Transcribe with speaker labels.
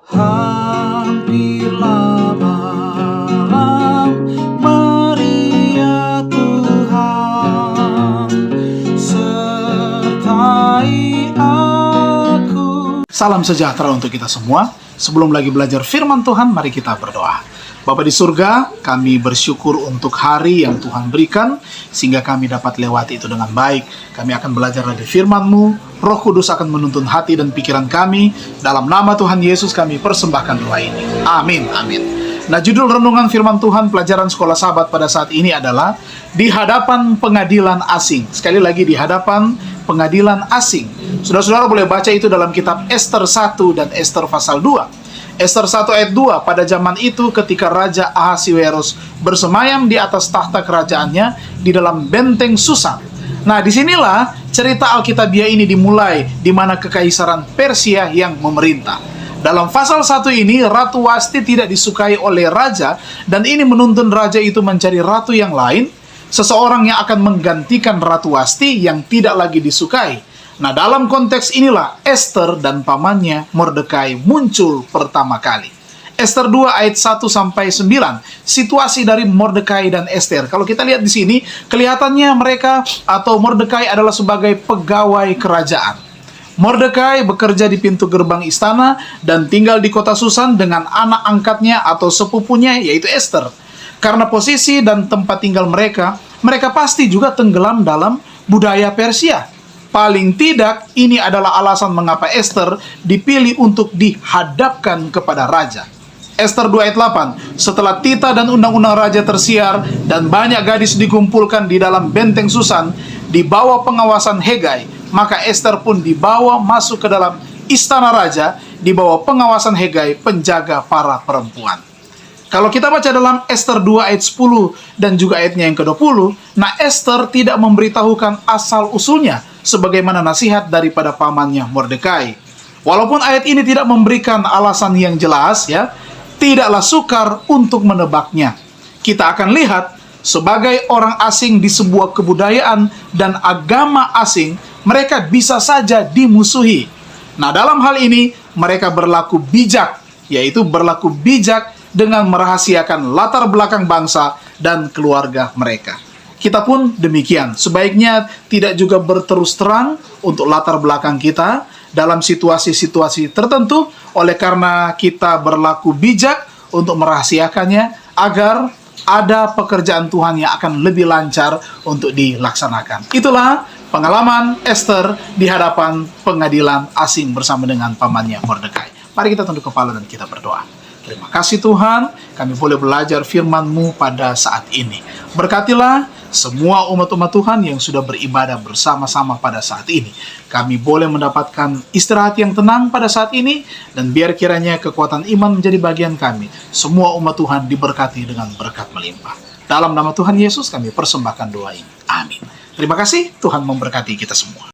Speaker 1: Hampirlah malam, mari ya Tuhan, sertai aku. Salam sejahtera untuk kita semua. Sebelum lagi belajar firman Tuhan, mari kita berdoa. Bapa di surga, kami bersyukur untuk hari yang Tuhan berikan, sehingga kami dapat lewati itu dengan baik. Kami akan belajar dari firman-Mu, Roh Kudus akan menuntun hati dan pikiran kami. Dalam nama Tuhan Yesus kami persembahkan doa ini. Amin, amin. Nah, judul renungan firman Tuhan pelajaran sekolah sahabat pada saat ini adalah di hadapan pengadilan asing. Sekali lagi, di hadapan pengadilan asing. Saudara-saudara boleh baca itu dalam kitab Ester 1 dan Ester pasal 2. Ester 1 ayat 2, pada zaman itu ketika Raja Ahasiweros bersemayam di atas tahta kerajaannya di dalam benteng Susan. Nah, disinilah cerita Alkitabiah ini dimulai, di mana kekaisaran Persia yang memerintah. Dalam pasal 1 ini, Ratu Wasti tidak disukai oleh raja, dan ini menuntun raja itu mencari ratu yang lain, seseorang yang akan menggantikan Ratu Wasti yang tidak lagi disukai. Nah, dalam konteks inilah Ester dan pamannya Mordekai muncul pertama kali. Ester 2 ayat 1-9, situasi dari Mordekai dan Ester. Kalau kita lihat di sini, kelihatannya mereka atau Mordekai adalah sebagai pegawai kerajaan. Mordekai bekerja di pintu gerbang istana dan tinggal di kota Susan dengan anak angkatnya atau sepupunya, yaitu Ester. Karena posisi dan tempat tinggal mereka pasti juga tenggelam dalam budaya Persia. Paling tidak, ini adalah alasan mengapa Ester dipilih untuk dihadapkan kepada raja. Ester 2 ayat 8, setelah titah dan undang-undang raja tersiar dan banyak gadis dikumpulkan di dalam benteng Susan di bawah pengawasan Hegai, maka Ester pun dibawa masuk ke dalam istana raja di bawah pengawasan Hegai, penjaga para perempuan. Kalau kita baca dalam Ester 2 ayat 10 dan juga ayatnya yang ke-20, nah Ester tidak memberitahukan asal-usulnya sebagaimana nasihat daripada pamannya Mordekai. Walaupun ayat ini tidak memberikan alasan yang jelas, ya, tidaklah sukar untuk menebaknya. Kita akan lihat sebagai orang asing di sebuah kebudayaan dan agama asing, mereka bisa saja dimusuhi. Nah, dalam hal ini mereka berlaku bijak, yaitu berlaku bijak dengan merahasiakan latar belakang bangsa dan keluarga mereka. Kita pun demikian, sebaiknya tidak juga berterus terang untuk latar belakang kita dalam situasi-situasi tertentu, oleh karena kita berlaku bijak untuk merahasiakannya agar ada pekerjaan Tuhan yang akan lebih lancar untuk dilaksanakan. Itulah pengalaman Ester di hadapan pengadilan asing bersama dengan pamannya Mordekai. Mari kita tunduk kepala dan kita berdoa. Terima kasih Tuhan, kami boleh belajar firman-Mu pada saat ini. Berkatilah semua umat-umat Tuhan yang sudah beribadah bersama-sama pada saat ini. Kami boleh mendapatkan istirahat yang tenang pada saat ini, dan biar kiranya kekuatan iman menjadi bagian kami. Semua umat Tuhan diberkati dengan berkat melimpah. Dalam nama Tuhan Yesus kami persembahkan doa ini. Amin. Terima kasih, Tuhan memberkati kita semua.